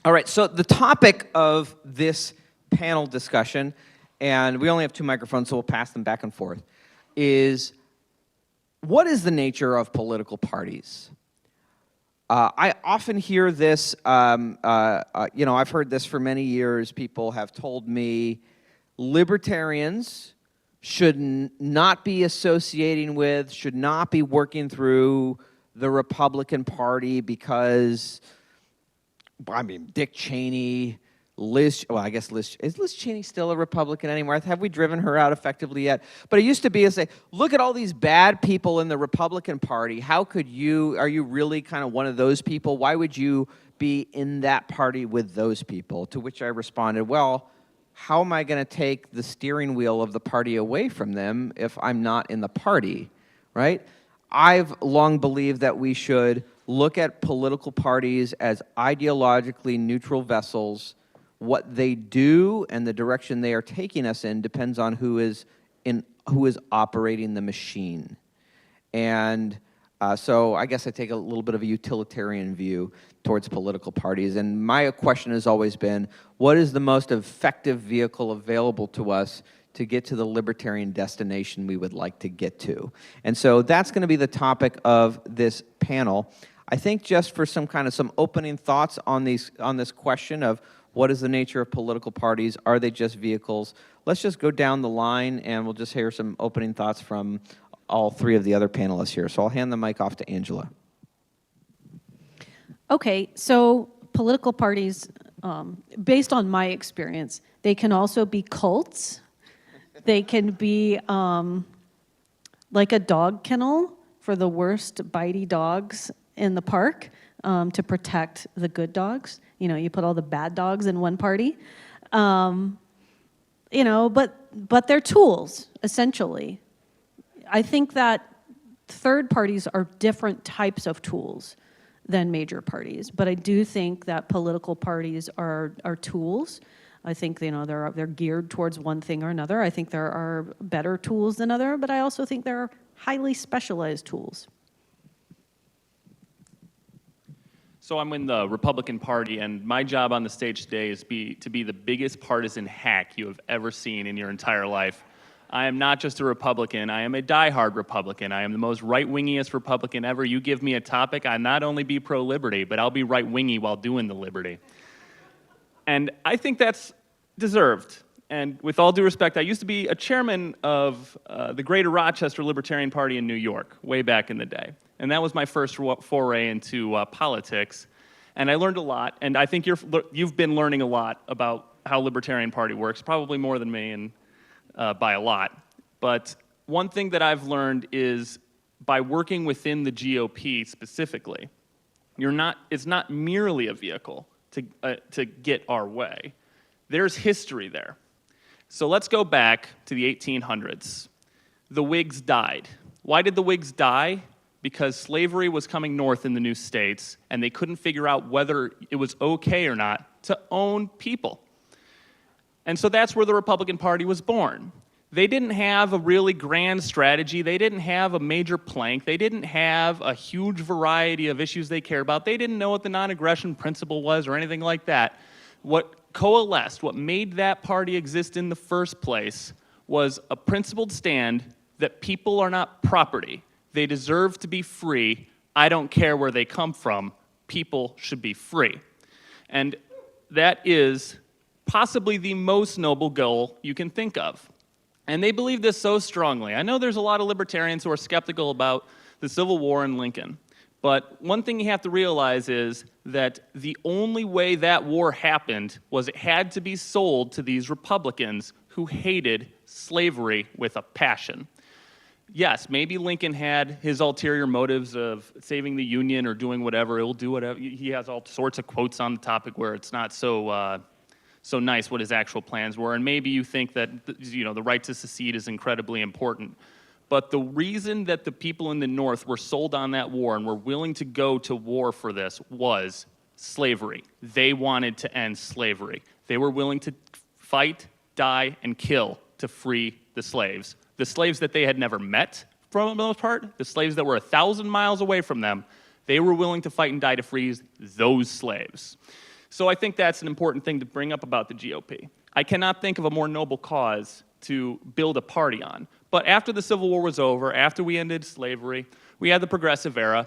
All right, so the topic of this panel discussion, and we only have 2 microphones, so we'll pass them back and forth, is what is the nature of political parties? I often hear this, I've heard this for many years. People have told me libertarians should not be associating with, should not be working through the Republican Party because, Dick Cheney, is Liz Cheney still a Republican anymore? Have we driven her out effectively yet? But it used to be to say, look at all these bad people in the Republican Party. Are you really kind of one of those people? Why would you be in that party with those people? To which I responded, well, how am I going to take the steering wheel of the party away from them if I'm not in the party, right? I've long believed that we should look at political parties as ideologically neutral vessels. What they do and the direction they are taking us in depends on who is operating the machine. And so I guess I take a little bit of a utilitarian view towards political parties. And my question has always been, what is the most effective vehicle available to us to get to the libertarian destination we would like to get to? And so that's going to be the topic of this panel. I think just for some opening thoughts on this question of what is the nature of political parties, are they just vehicles? Let's just go down the line and we'll just hear some opening thoughts from all 3 of the other panelists here. So I'll hand the mic off to Angela. Okay, so political parties, based on my experience, they can also be cults. They can be like a dog kennel for the worst bitey dogs in the park to protect the good dogs. You put all the bad dogs in one party. But they're tools, essentially. I think that third parties are different types of tools than major parties, but I do think that political parties are tools. I think they're geared towards one thing or another. I think there are better tools than other, but I also think there are highly specialized tools. So I'm in the Republican Party, and my job on the stage today is to be the biggest partisan hack you have ever seen in your entire life. I am not just a Republican, I am a diehard Republican. I am the most right-wingiest Republican ever. You give me a topic, I'll not only be pro-liberty, but I'll be right-wingy while doing the liberty. And I think that's deserved. And with all due respect, I used to be a chairman of the Greater Rochester Libertarian Party in New York, way back in the day. And that was my first foray into politics. And I learned a lot, and I think you've been learning a lot about how Libertarian Party works, probably more than me, and by a lot. But one thing that I've learned is by working within the GOP specifically, it's not merely a vehicle to get our way. There's history there. So let's go back to the 1800s. The Whigs died. Why did the Whigs die? Because slavery was coming north in the new states, and they couldn't figure out whether it was okay or not to own people. And so that's where the Republican Party was born. They didn't have a really grand strategy. They didn't have a major plank. They didn't have a huge variety of issues they care about. They didn't know what the non-aggression principle was or anything like that. What coalesced, what made that party exist in the first place, was a principled stand that people are not property. They deserve to be free. I don't care where they come from. People should be free. And that is possibly the most noble goal you can think of. And they believe this so strongly. I know there's a lot of libertarians who are skeptical about the Civil War and Lincoln. But one thing you have to realize is that the only way that war happened was it had to be sold to these Republicans who hated slavery with a passion. Yes, maybe Lincoln had his ulterior motives of saving the Union or doing whatever. He'll do whatever. He has all sorts of quotes on the topic where it's not so nice what his actual plans were. And maybe you think that the right to secede is incredibly important. But the reason that the people in the North were sold on that war and were willing to go to war for this was slavery. They wanted to end slavery. They were willing to fight, die, and kill to free the slaves. The slaves that they had never met, for the most part, the slaves that were 1,000 miles away from them, they were willing to fight and die to free those slaves. So I think that's an important thing to bring up about the GOP. I cannot think of a more noble cause to build a party on. But after the Civil War was over, after we ended slavery, we had the Progressive Era.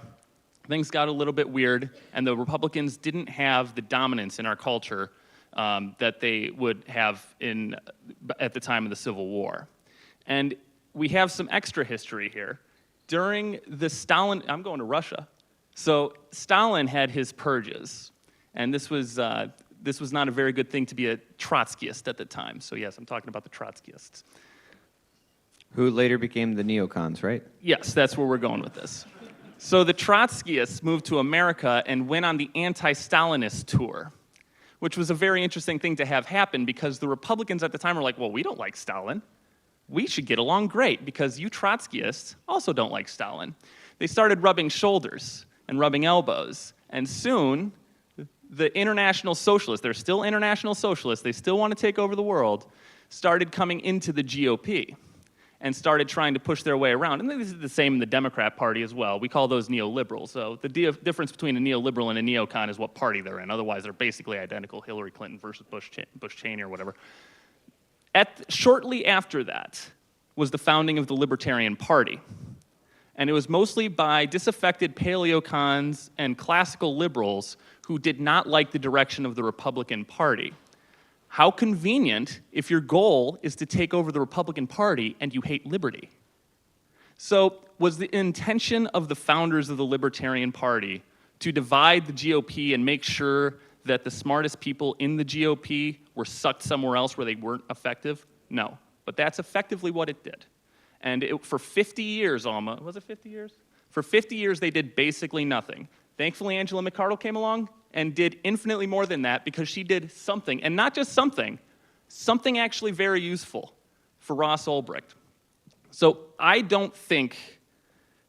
Things got a little bit weird, and the Republicans didn't have the dominance in our culture that they would have at the time of the Civil War. And we have some extra history here. During the Stalin, I'm going to Russia. So Stalin had his purges, and this was not a very good thing to be a Trotskyist at the time. So yes, I'm talking about the Trotskyists. Who later became the neocons, right? Yes, that's where we're going with this. So the Trotskyists moved to America and went on the anti-Stalinist tour, which was a very interesting thing to have happen because the Republicans at the time were like, well, we don't like Stalin. We should get along great because you Trotskyists also don't like Stalin. They started rubbing shoulders and rubbing elbows, and soon the international socialists, they're still international socialists, they still want to take over the world, started coming into the GOP and started trying to push their way around. And this is the same in the Democrat Party as well. We call those neoliberals. So the difference between a neoliberal and a neocon is what party they're in. Otherwise, they're basically identical, Hillary Clinton versus Bush Cheney or whatever. Shortly after that was the founding of the Libertarian Party. And it was mostly by disaffected paleocons and classical liberals who did not like the direction of the Republican Party. How convenient if your goal is to take over the Republican Party and you hate liberty. So was the intention of the founders of the Libertarian Party to divide the GOP and make sure that the smartest people in the GOP were sucked somewhere else where they weren't effective? No, but that's effectively what it did. And for 50 years almost, was it 50 years? For 50 years, they did basically nothing. Thankfully, Angela McArdle came along and did infinitely more than that because she did something, and not just something actually very useful for Ross Ulbricht. So I don't think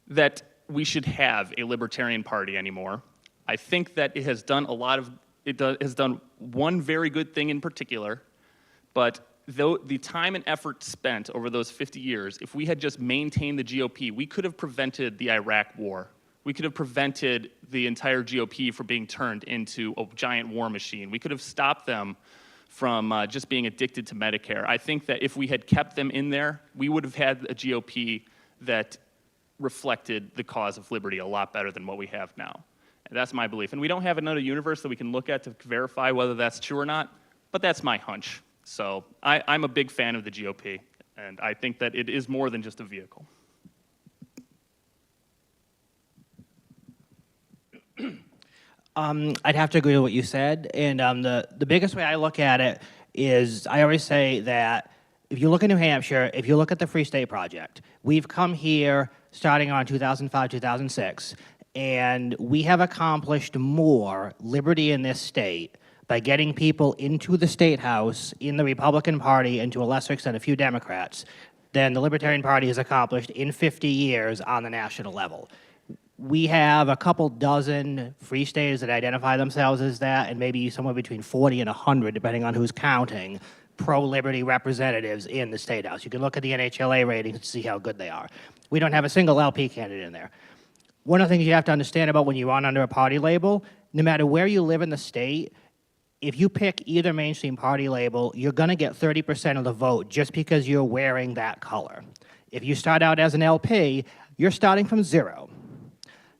that we should have a Libertarian Party anymore. I think that it has done has done one very good thing in particular, but though the time and effort spent over those 50 years, if we had just maintained the GOP, we could have prevented the Iraq War. We could have prevented the entire GOP from being turned into a giant war machine. We could have stopped them from just being addicted to Medicare. I think that if we had kept them in there, we would have had a GOP that reflected the cause of liberty a lot better than what we have now. And that's my belief. And we don't have another universe that we can look at to verify whether that's true or not, but that's my hunch. So I'm a big fan of the GOP, and I think that it is more than just a vehicle. I'd have to agree with what you said, and the biggest way I look at it is I always say that if you look at New Hampshire, if you look at the Free State Project, we've come here starting on 2005, 2006, and we have accomplished more liberty in this state by getting people into the state house in the Republican Party and to a lesser extent a few Democrats than the Libertarian Party has accomplished in 50 years on the national level. We have a couple dozen free staters that identify themselves as that, and maybe somewhere between 40 and 100, depending on who's counting, pro-liberty representatives in the state house. You can look at the NHLA ratings to see how good they are. We don't have a single LP candidate in there. One of the things you have to understand about when you run under a party label, no matter where you live in the state, if you pick either mainstream party label, you're going to get 30% of the vote just because you're wearing that color. If you start out as an LP, you're starting from zero.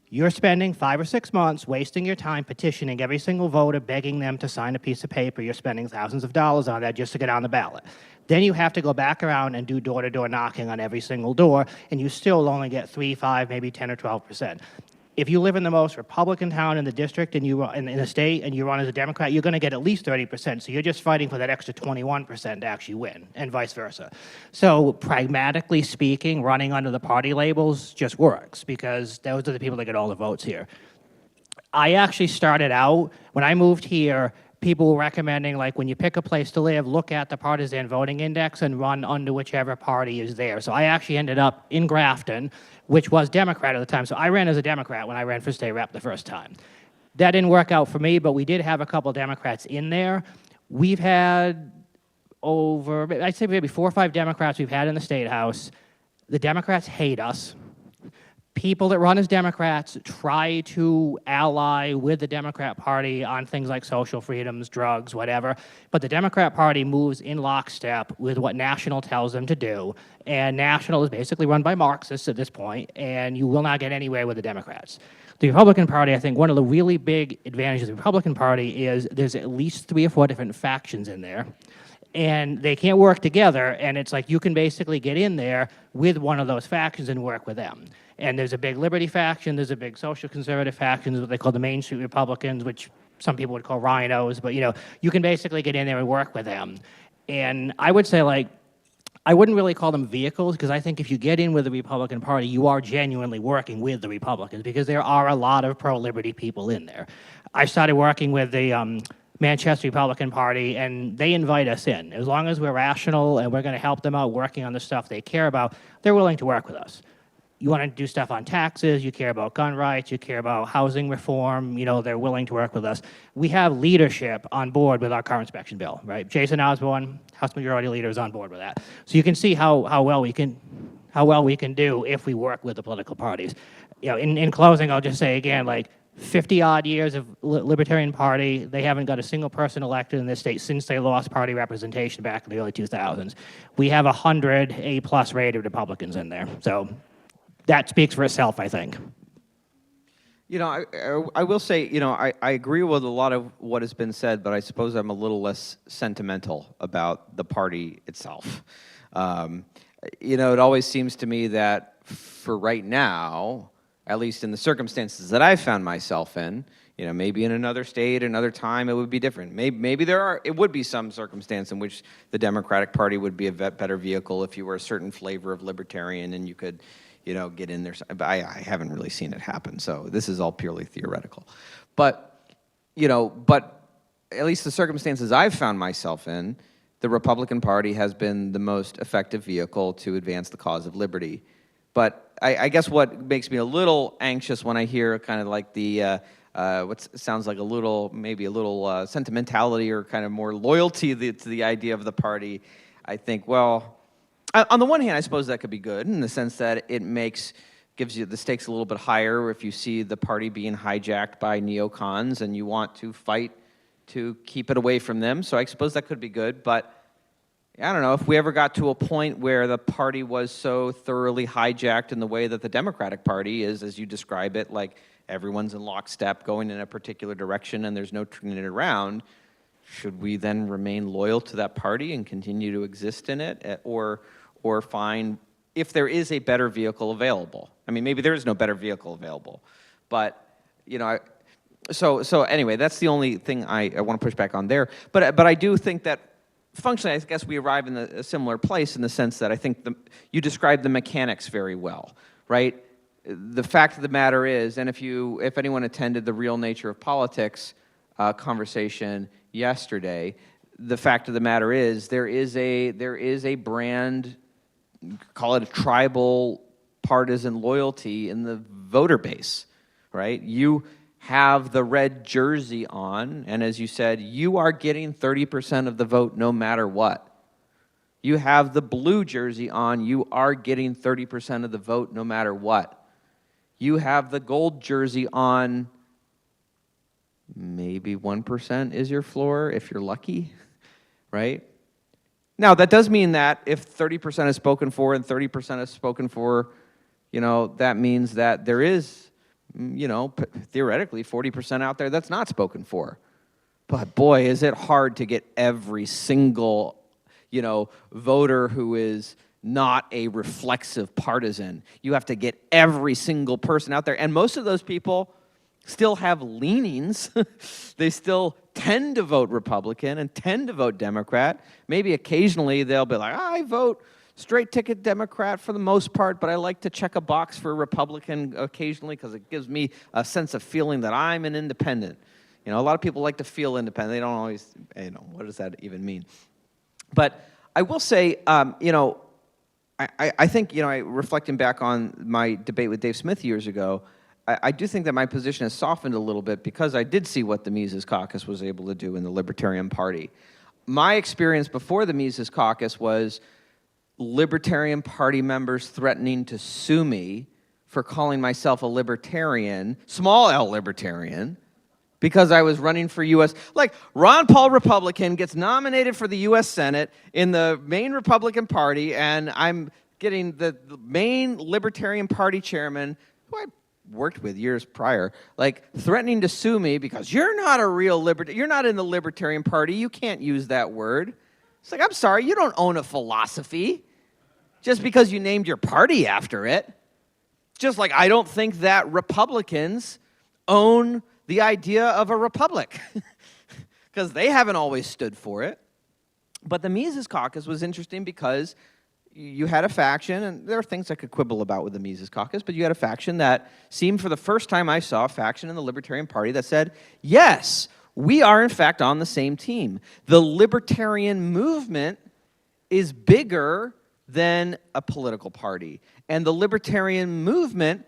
You're spending 5 or 6 months wasting your time petitioning every single voter, begging them to sign a piece of paper. You're spending thousands of dollars on that just to get on the ballot. Then you have to go back around and do door-to-door knocking on every single door, and you still only get 3, 5, maybe 10 or 12%. If you live in the most Republican town in the district and you run, in the state and you run as a Democrat, you're going to get at least 30%. So you're just fighting for that extra 21% to actually win, and vice versa. So pragmatically speaking, running under the party labels just works because those are the people that get all the votes here. I actually started out, when I moved here, people were recommending, like, when you pick a place to live, look at the partisan voting index and run under whichever party is there. So I actually ended up in Grafton, which was Democrat at the time. So I ran as a Democrat when I ran for state rep the first time. That didn't work out for me, but we did have a couple Democrats in there. We've had over, I'd say maybe 4 or 5 Democrats we've had in the state house. The Democrats hate us. people that run as Democrats try to ally with the Democrat Party on things like social freedoms, drugs, whatever, but the Democrat Party moves in lockstep with what National tells them to do, and National is basically run by Marxists at this point, and you will not get anywhere with the Democrats. The Republican Party, I think one of the really big advantages of the Republican Party is there's at least 3 or 4 different factions in there, and they can't work together, and it's like you can basically get in there with one of those factions and work with them. And there's a big liberty faction, there's a big social conservative faction, what they call the Main Street Republicans, which some people would call rhinos, but you can basically get in there and work with them. And I would say, like, I wouldn't really call them vehicles, because I think if you get in with the Republican Party, you are genuinely working with the Republicans, because there are a lot of pro-liberty people in there. I started working with the Manchester Republican Party, and they invite us in. As long as we're rational and we're going to help them out working on the stuff they care about, they're willing to work with us. You want to do stuff on taxes, you care about gun rights, you care about housing reform, they're willing to work with us. We have leadership on board with our car inspection bill, right? Jason Osborne, House Majority Leader, is on board with that. So you can see how well we can do if we work with the political parties. In closing, I'll just say again, like, 50-odd years of Libertarian Party, they haven't got a single person elected in this state since they lost party representation back in the early 2000s. We have 100 A+ rated Republicans in there. So that speaks for itself, I think. I will say, I agree with a lot of what has been said, but I suppose I'm a little less sentimental about the party itself. It always seems to me that for right now, at least in the circumstances that I've found myself in, maybe in another state, another time, it would be different. Maybe it would be some circumstance in which the Democratic Party would be a better vehicle if you were a certain flavor of libertarian and you could, get in there. But I haven't really seen it happen, so this is all purely theoretical. But at least the circumstances I've found myself in, the Republican Party has been the most effective vehicle to advance the cause of liberty. But I guess what makes me a little anxious when I hear kind of like the what sounds like maybe a little sentimentality or kind of more loyalty to the idea of the party, I think, well, on the one hand, I suppose that could be good in the sense that it gives you the stakes a little bit higher if you see the party being hijacked by neocons and you want to fight to keep it away from them. So I suppose that could be good, but I don't know, if we ever got to a point where the party was so thoroughly hijacked in the way that the Democratic Party is, as you describe it, like everyone's in lockstep going in a particular direction and there's no turning it around, should we then remain loyal to that party and continue to exist in it, or find if there is a better vehicle available? I mean, maybe there is no better vehicle available, but so anyway, that's the only thing I want to push back on there. But I do think that functionally, I guess we arrive in a similar place in the sense that I think you described the mechanics very well, right? The fact of the matter is, and if anyone attended the Real Nature of Politics conversation yesterday, the fact of the matter is there is a brand, call it a tribal partisan loyalty in the voter base, right? You have the red jersey on, and as you said, you are getting 30% of the vote no matter what. You have the blue jersey on, you are getting 30% of the vote no matter what. You have the gold jersey on, maybe 1% is your floor if you're lucky, right? Now, that does mean that if 30% is spoken for and 30% is spoken for, that means that there is, theoretically 40% out there that's not spoken for. But boy, is it hard to get every single, voter who is not a reflexive partisan. You have to get every single person out there. And most of those people still have leanings. They still tend to vote Republican and tend to vote Democrat. Maybe occasionally they'll be like, I vote straight ticket Democrat for the most part, but I like to check a box for Republican occasionally because it gives me a sense of feeling that I'm an independent. A lot of people like to feel independent. They don't always, what does that even mean? But I will say, I think, reflecting back on my debate with Dave Smith years ago, I do think that my position has softened a little bit because I did see what the Mises Caucus was able to do in the Libertarian Party. My experience before the Mises Caucus was Libertarian Party members threatening to sue me for calling myself a libertarian, small L libertarian, because I was running for U.S. Like, Ron Paul Republican gets nominated for the U.S. Senate in the Maine Republican Party, and I'm getting the Maine Libertarian Party chairman, who I worked with years prior, like, threatening to sue me because you're not a real you're not in the Libertarian Party, you can't use that word. It's like, I'm sorry, you don't own a philosophy just because you named your party after it. Just like I don't think that Republicans own the idea of a republic, because they haven't always stood for it. But the Mises Caucus was interesting because you had a faction, and there are things I could quibble about with the Mises Caucus, but you had a faction that seemed, for the first time I saw a faction in the Libertarian Party that said, yes, we are in fact on the same team. The libertarian movement is bigger than a political party. And the libertarian movement,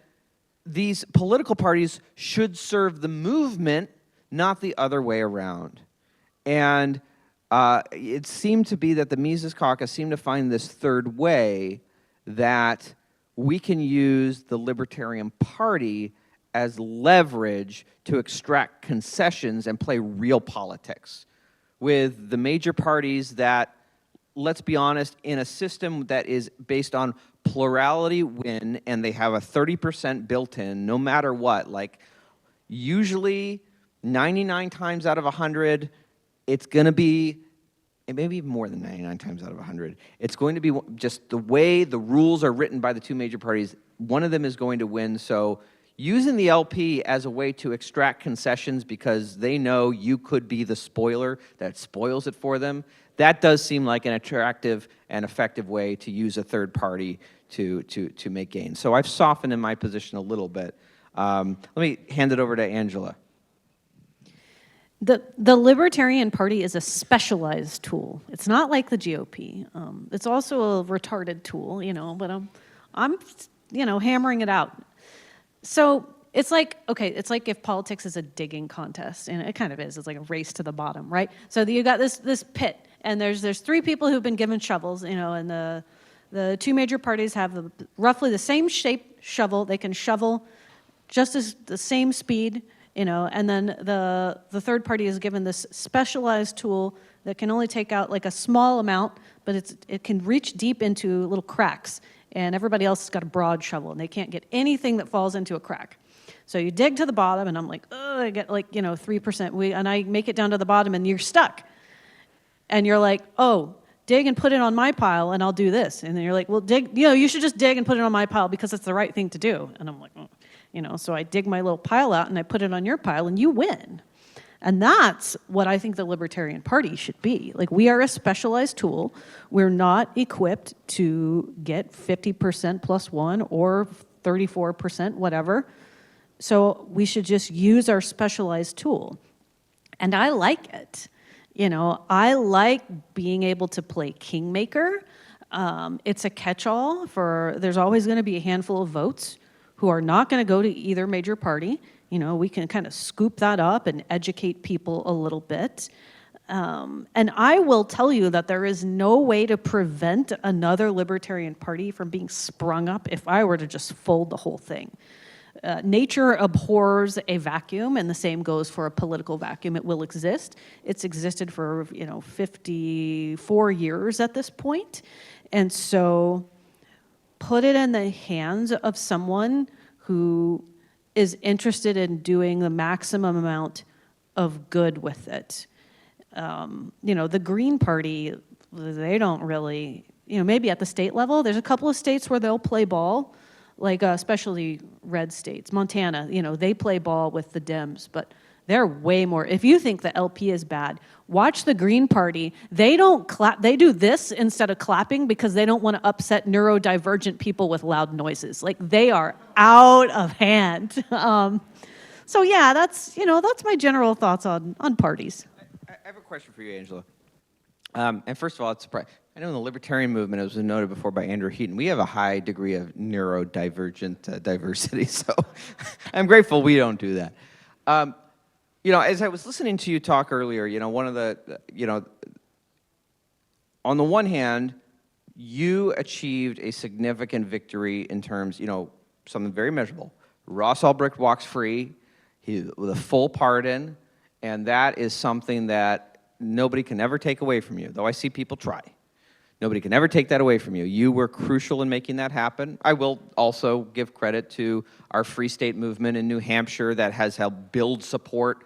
these political parties should serve the movement, not the other way around. And it seemed to be that the Mises Caucus seemed to find this third way that we can use the Libertarian Party as leverage to extract concessions and play real politics with the major parties that, let's be honest, in a system that is based on plurality win, and they have a 30% built in no matter what, like usually 99 times out of 100, it's going to be, and maybe even more than 99 times out of 100, it's going to be just the way the rules are written by the two major parties, one of them is going to win. So using the LP as a way to extract concessions because they know you could be the spoiler that spoils it for them, that does seem like an attractive and effective way to use a third party to make gains. So I've softened in my position a little bit. Let me hand it over to Angela. The Libertarian Party is a specialized tool. It's not like the GOP. It's also a retarded tool, but I'm hammering it out. So it's like, okay, it's like if politics is a digging contest, and it kind of is. It's like a race to the bottom, right? So you got this pit, and there's three people who've been given shovels, and the two major parties have roughly the same shape shovel. They can shovel just as the same speed, and then the third party is given this specialized tool that can only take out like a small amount, but it can reach deep into little cracks. And everybody else has got a broad shovel, and they can't get anything that falls into a crack. So you dig to the bottom, and I'm like, oh, I get 3%. And I make it down to the bottom, and you're stuck. And you're like, oh, dig and put it on my pile, and I'll do this. And then you're like, well, dig, you should just dig and put it on my pile because it's the right thing to do. And I'm like, so I dig my little pile out, and I put it on your pile, and you win. And that's what I think the Libertarian Party should be. Like, we are a specialized tool. We're not equipped to get 50% plus one or 34%, whatever. So we should just use our specialized tool. And I like it. I like being able to play kingmaker. It's a catch-all there's always going to be a handful of votes who are not going to go to either major party. We can kind of scoop that up and educate people a little bit. And I will tell you that there is no way to prevent another Libertarian Party from being sprung up if I were to just fold the whole thing. Nature abhors a vacuum, and the same goes for a political vacuum. It will exist. It's existed for 54 years at this point. And so put it in the hands of someone who is interested in doing the maximum amount of good with it. The Green Party, they don't really, maybe at the state level, there's a couple of states where they'll play ball, like especially red states. Montana, they play ball with the Dems, but they're way more. If you think the LP is bad, watch the Green Party. They don't clap. They do this instead of clapping because they don't want to upset neurodivergent people with loud noises. Like, they are out of hand. So yeah, that's my general thoughts on parties. I have a question for you, Angela. And first of all, I know in the libertarian movement, as was noted before by Andrew Heaton, we have a high degree of neurodivergent diversity. So I'm grateful we don't do that. As I was listening to you talk earlier, one of the, on the one hand, you achieved a significant victory in terms, something very measurable. Ross Ulbricht walks free, with a full pardon, and that is something that nobody can ever take away from you, though I see people try. Nobody can ever take that away from you. You were crucial in making that happen. I will also give credit to our Free State movement in New Hampshire that has helped build support,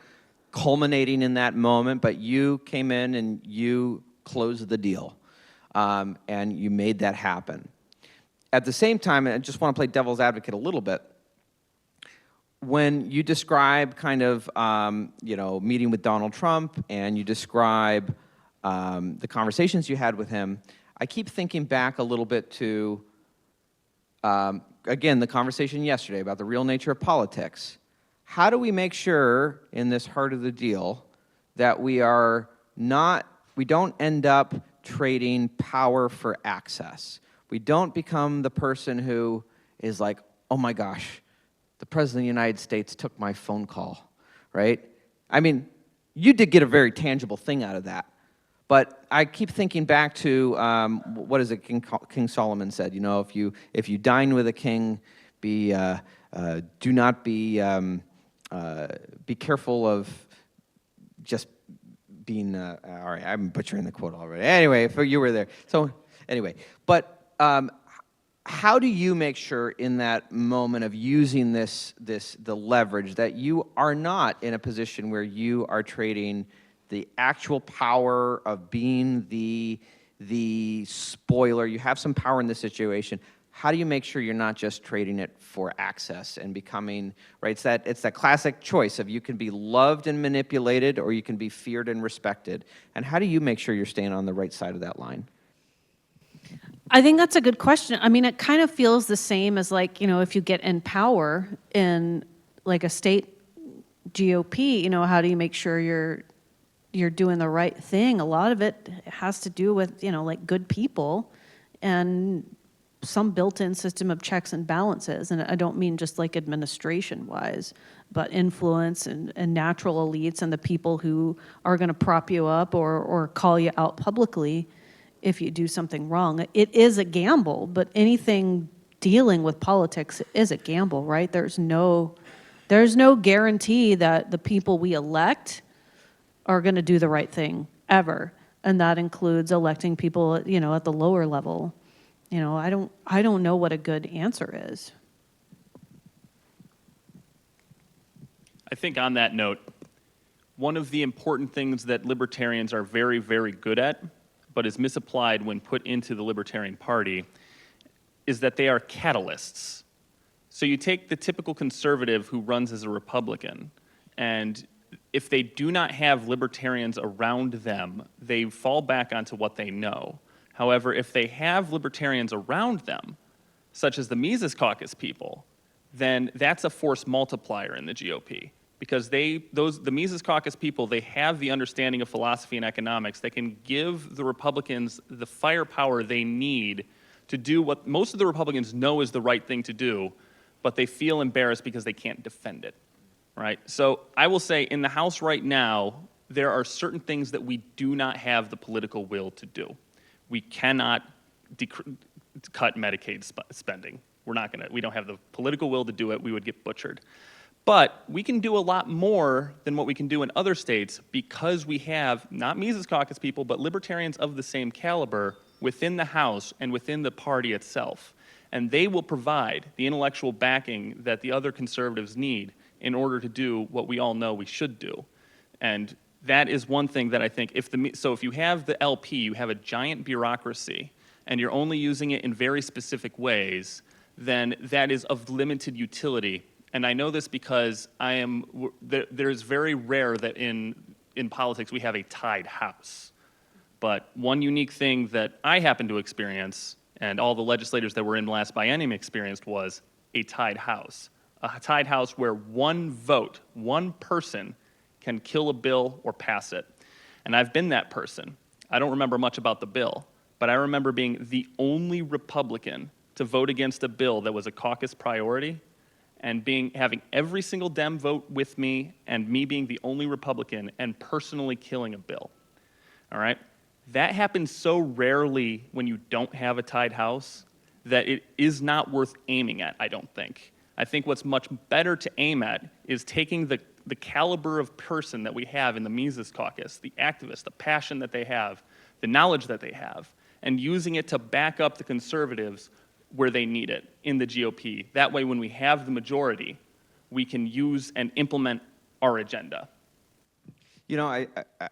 culminating in that moment, but you came in and you closed the deal, and you made that happen. At the same time, and I just want to play devil's advocate a little bit, when you describe kind of, meeting with Donald Trump and you describe the conversations you had with him, I keep thinking back a little bit to, again, the conversation yesterday about the real nature of politics. How do we make sure in this heart of the deal that we don't end up trading power for access? We don't become the person who is like, oh my gosh, the President of the United States took my phone call, right? I mean, you did get a very tangible thing out of that. But I keep thinking back to, what is it King Solomon said, if you dine with a king, do not be careful of just being, all right, I'm butchering the quote already. Anyway, if you were there. So anyway, but how do you make sure in that moment of using the leverage that you are not in a position where you are trading the actual power of being the spoiler? You have some power in this situation. How do you make sure you're not just trading it for access and becoming, right? It's that classic choice of you can be loved and manipulated or you can be feared and respected. And how do you make sure you're staying on the right side of that line? I think that's a good question. I mean, it kind of feels the same as if you get in power in like a state GOP, how do you make sure you're doing the right thing? A lot of it has to do with, like good people and some built-in system of checks and balances. And I don't mean just like administration-wise, but influence and natural elites and the people who are going to prop you up or call you out publicly if you do something wrong. It is a gamble, but anything dealing with politics is a gamble, right? There's no guarantee that the people we elect are going to do the right thing ever, and that includes electing people, at the lower level. I don't know what a good answer is. I think on that note, one of the important things that libertarians are very, very good at, but is misapplied when put into the Libertarian Party, is that they are catalysts. So you take the typical conservative who runs as a Republican, and if they do not have libertarians around them, they fall back onto what they know. However, if they have libertarians around them, such as the Mises Caucus people, then that's a force multiplier in the GOP. Because the Mises Caucus people, they have the understanding of philosophy and economics. They can give the Republicans the firepower they need to do what most of the Republicans know is the right thing to do, but they feel embarrassed because they can't defend it, right? So I will say in the House right now, there are certain things that we do not have the political will to do. We cannot cut Medicaid spending. We don't have the political will to do it. We would get butchered. But we can do a lot more than what we can do in other states because we have, not Mises Caucus people, but libertarians of the same caliber within the House and within the party itself. And they will provide the intellectual backing that the other conservatives need in order to do what we all know we should do. And that is one thing that I think, if you have the LP, you have a giant bureaucracy, and you're only using it in very specific ways, then that is of limited utility. And I know this because there's very rare that in politics we have a tied house. But one unique thing that I happened to experience, and all the legislators that were in last biennium experienced, was a tied house. A tied house where one vote, one person, can kill a bill or pass it. And I've been that person. I don't remember much about the bill, but I remember being the only Republican to vote against a bill that was a caucus priority, and having every single Dem vote with me, and me being the only Republican and personally killing a bill. All right? That happens so rarely when you don't have a tied house that it is not worth aiming at, I don't think. I think what's much better to aim at is taking the caliber of person that we have in the Mises Caucus, the activists, the passion that they have, the knowledge that they have, and using it to back up the conservatives where they need it in the GOP. That way, when we have the majority, we can use and implement our agenda. You know,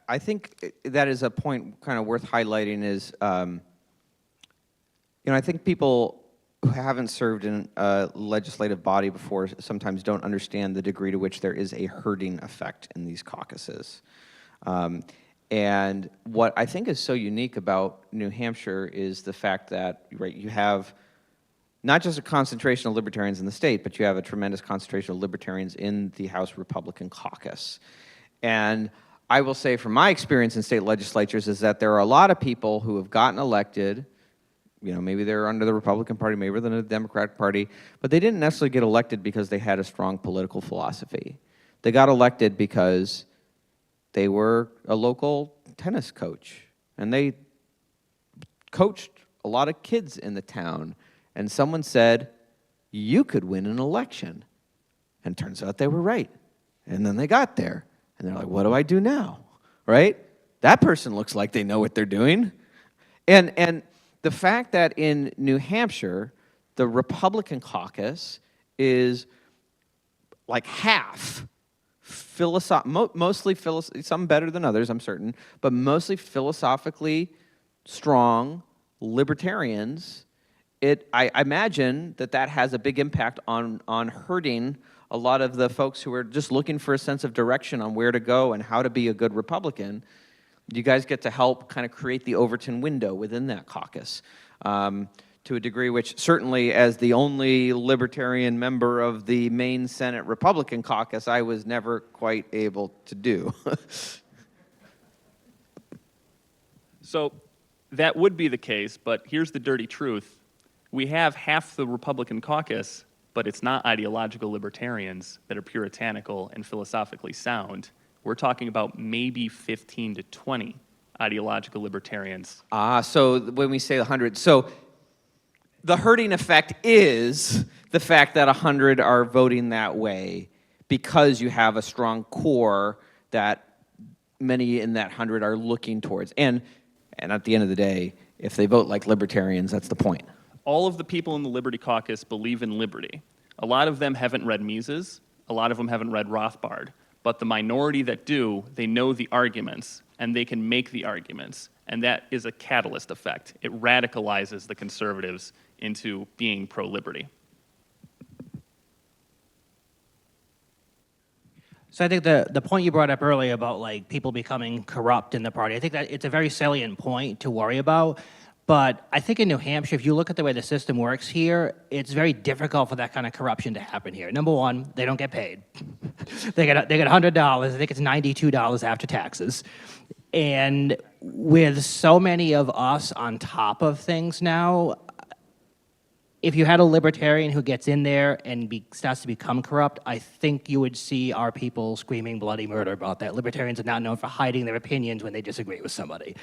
I think that is a point kind of worth highlighting is, you know, I think people who haven't served in a legislative body before sometimes don't understand the degree to which there is a herding effect in these caucuses. And what I think is so unique about New Hampshire is the fact that, right, you have not just a concentration of libertarians in the state, but you have a tremendous concentration of libertarians in the House Republican caucus. And I will say from my experience in state legislatures is that there are a lot of people who have gotten elected, you know, maybe they're under the Republican Party, maybe they're under the Democratic Party, but they didn't necessarily get elected because they had a strong political philosophy. They got elected because they were a local tennis coach, and they coached a lot of kids in the town, and someone said, you could win an election. And turns out they were right. And then they got there, and they're like, what do I do now? Right? That person looks like they know what they're doing. And the fact that in New Hampshire, the Republican caucus is like half mostly some better than others, I'm certain, but mostly philosophically strong libertarians. I imagine that has a big impact on hurting a lot of the folks who are just looking for a sense of direction on where to go and how to be a good Republican. You guys get to help kind of create the Overton window within that caucus to a degree which certainly as the only libertarian member of the main Senate Republican caucus, I was never quite able to do. So that would be the case, but here's the dirty truth. We have half the Republican caucus, but it's not ideological libertarians that are puritanical and philosophically sound. We're talking about maybe 15 to 20 ideological libertarians. So when we say 100, so the herding effect is the fact that 100 are voting that way because you have a strong core that many in that 100 are looking towards. And at the end of the day, if they vote like libertarians, that's the point. All of the people in the Liberty Caucus believe in liberty. A lot of them haven't read Mises. A lot of them haven't read Rothbard. But the minority that do, they know the arguments, and they can make the arguments. And that is a catalyst effect. It radicalizes the conservatives into being pro-liberty. So I think the point you brought up earlier about like people becoming corrupt in the party, I think that it's a very salient point to worry about. But I think in New Hampshire, if you look at the way the system works here, it's very difficult for that kind of corruption to happen here. Number one, they don't get paid. They get $100. I think it's $92 after taxes. And with so many of us on top of things now, if you had a libertarian who gets in there and starts to become corrupt, I think you would see our people screaming bloody murder about that. Libertarians are not known for hiding their opinions when they disagree with somebody.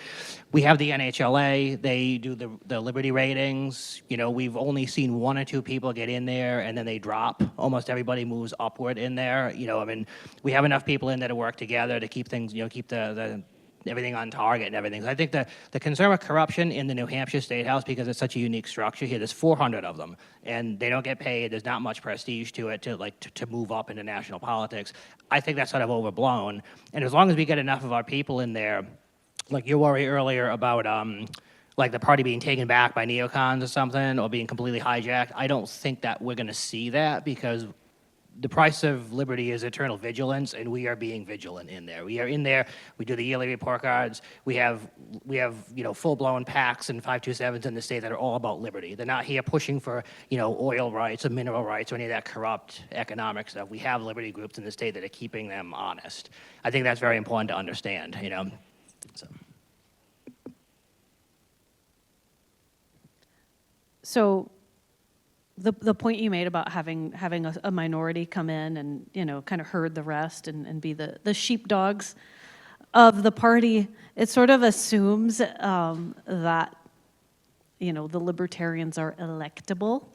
We have the NHLA. They do the liberty ratings. You know, we've only seen 1 or 2 people get in there, and then they drop. Almost everybody moves upward in there. You know, I mean, we have enough people in there to work together to keep things, you know, keep the everything on target and everything. So I think the concern with corruption in the New Hampshire State House, because it's such a unique structure here, there's 400 of them, and they don't get paid. There's not much prestige to it to move up into national politics. I think that's sort of overblown. And as long as we get enough of our people in there, like your worry earlier about like the party being taken back by neocons or something, or being completely hijacked, I don't think that we're going to see that, because the price of liberty is eternal vigilance, and we are being vigilant in there. We are in there. We do the yearly report cards. We have you know, full-blown PACs and 527s in the state that are all about liberty. They're not here pushing for, you know, oil rights or mineral rights or any of that corrupt economic stuff. We have liberty groups in the state that are keeping them honest. I think that's very important to understand. You know. So the point you made about having a minority come in and, you know, kind of herd the rest and be the sheepdogs of the party, it sort of assumes that the Libertarians are electable.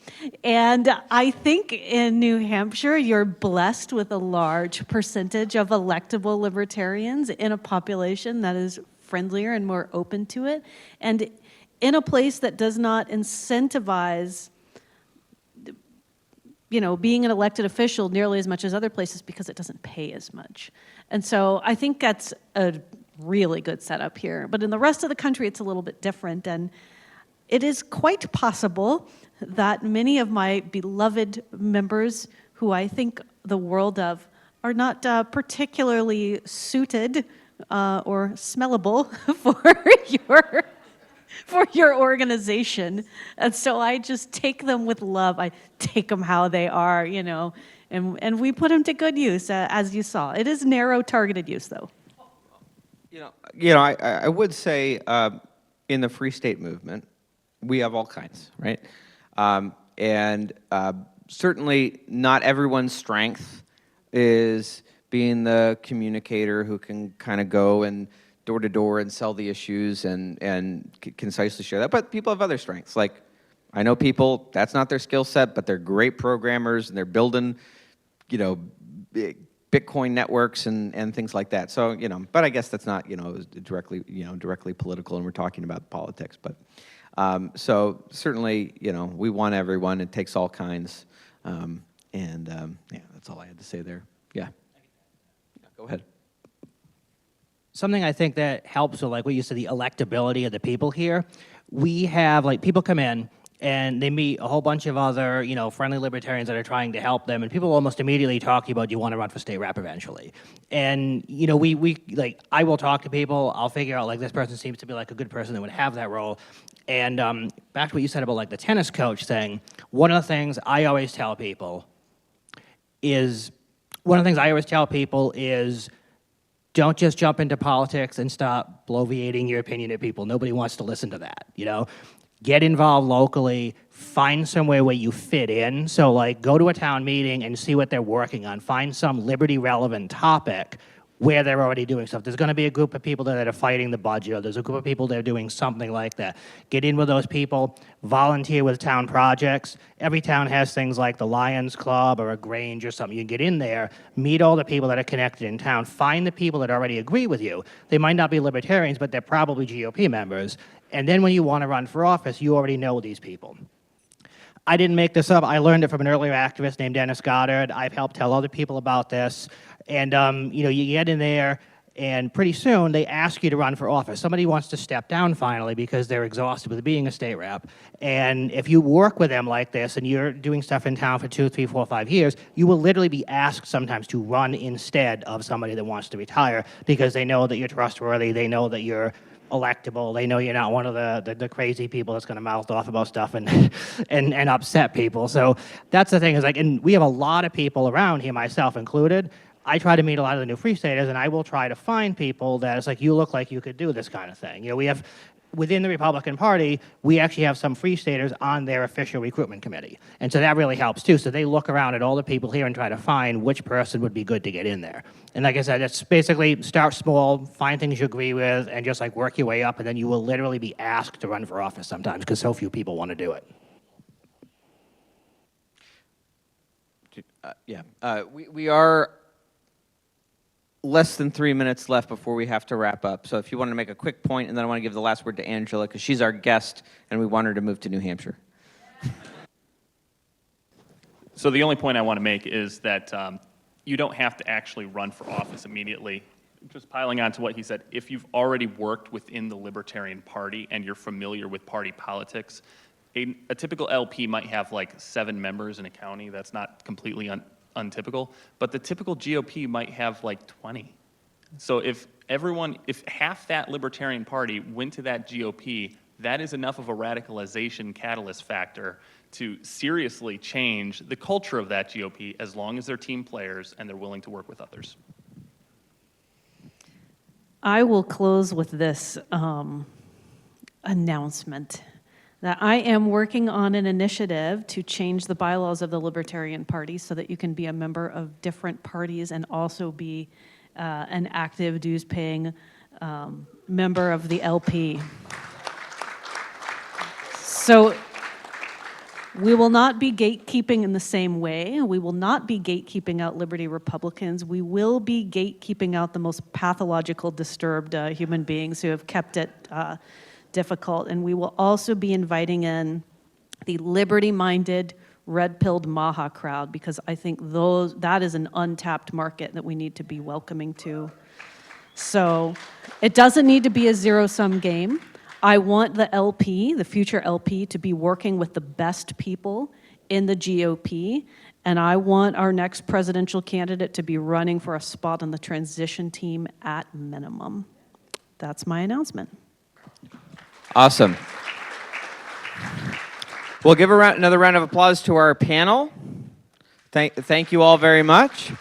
And I think in New Hampshire, you're blessed with a large percentage of electable Libertarians in a population that is friendlier and more open to it. And in a place that does not incentivize being an elected official nearly as much as other places because it doesn't pay as much. And so I think that's a really good setup here. But in the rest of the country, it's a little bit different. And it is quite possible that many of my beloved members, who I think the world of, are not particularly suited or smellable for your organization. And so I just take them with love. I take them how they are, and we put them to good use, as you saw. It is narrow targeted use, though. I would say in the Free State movement, we have all kinds, right? And certainly not everyone's strength is being the communicator who can kind of go and door to door and sell the issues and concisely share that. But people have other strengths. Like, I know people, that's not their skill set, but they're great programmers and they're building, Bitcoin networks and things like that. So, but I guess that's not, directly political, and we're talking about politics. But so certainly, we want everyone. It takes all kinds. That's all I had to say there. Yeah, go ahead. Something I think that helps with, like what you said, the electability of the people here. We have, people come in and they meet a whole bunch of other, friendly libertarians that are trying to help them, and people almost immediately talk about, do you want to run for state rep eventually? And, I will talk to people, I'll figure out, this person seems to be a good person that would have that role. And back to what you said about, the tennis coach thing, one of the things I always tell people is, don't just jump into politics and start bloviating your opinion at people. Nobody wants to listen to that, Get involved locally, find somewhere where you fit in. So, go to a town meeting and see what they're working on. Find some liberty-relevant topic where they're already doing stuff. There's going to be a group of people that are fighting the budget, or there's a group of people that are doing something like that. Get in with those people, volunteer with town projects. Every town has things like the Lions Club or a Grange or something. You get in there, meet all the people that are connected in town, find the people that already agree with you. They might not be libertarians, but they're probably GOP members. And then when you want to run for office, you already know these people. I didn't make this up. I learned it from an earlier activist named Dennis Goddard. I've helped tell other people about this. And, you get in there, and pretty soon they ask you to run for office. Somebody wants to step down finally because they're exhausted with being a state rep. And if you work with them like this and you're doing stuff in town for 2, 3, 4, 5 years, you will literally be asked sometimes to run instead of somebody that wants to retire because they know that you're trustworthy, they know that you're electable, they know you're not one of the crazy people that's going to mouth off about stuff and upset people. So that's the thing is and we have a lot of people around here, myself included. I try to meet a lot of the new Free Staters, and I will try to find people that it's you look like you could do this kind of thing. We have, within the Republican Party, we actually have some Free Staters on their official recruitment committee. And so that really helps, too. So they look around at all the people here and try to find which person would be good to get in there. And like I said, it's basically start small, find things you agree with, and just work your way up, and then you will literally be asked to run for office sometimes because so few people want to do it. We are less than 3 minutes left before we have to wrap up. So if you want to make a quick point, and then I want to give the last word to Angela, because she's our guest, and we want her to move to New Hampshire. So the only point I want to make is that you don't have to actually run for office immediately. Just piling on to what he said, if you've already worked within the Libertarian Party and you're familiar with party politics, a typical LP might have 7 members in a county. That's not completely untypical, but the typical GOP might have 20. So if half that Libertarian Party went to that GOP, that is enough of a radicalization catalyst factor to seriously change the culture of that GOP, as long as they're team players and they're willing to work with others. I will close with this announcement that I am working on an initiative to change the bylaws of the Libertarian Party so that you can be a member of different parties and also be an active dues-paying member of the LP. So we will not be gatekeeping in the same way. We will not be gatekeeping out Liberty Republicans. We will be gatekeeping out the most pathological, disturbed human beings who have kept it difficult. And we will also be inviting in the liberty-minded, red-pilled Maha crowd, because I think that is an untapped market that we need to be welcoming to. So it doesn't need to be a zero-sum game. I want the LP, the future LP, to be working with the best people in the GOP, and I want our next presidential candidate to be running for a spot on the transition team at minimum. That's my announcement. Awesome. We'll give another round of applause to our panel. Thank you all very much.